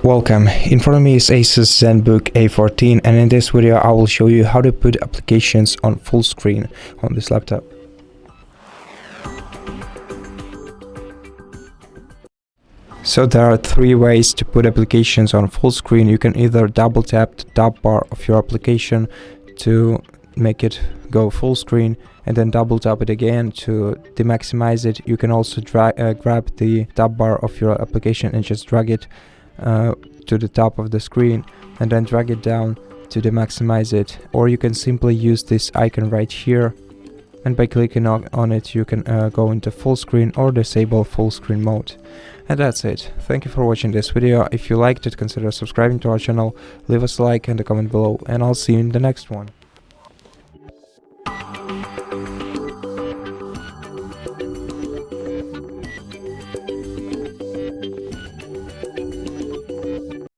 Welcome, in front of me is ASUS ZenBook A14, and in this video I will show you how to put applications on full screen on this laptop. So there are three ways to put applications on full screen. You can either double tap the top bar of your application to make it go full screen, and then double tap it again to demaximize it. You can also grab the top bar of your application and just drag it to the top of the screen and then drag it down to demaximize it. Or you can simply use this icon right here, and by clicking on it you can go into full screen or disable full screen mode. And that's it. Thank you for watching this video. If you liked it, consider subscribing to our channel, leave us a like and a comment below, and I'll see you in the next one.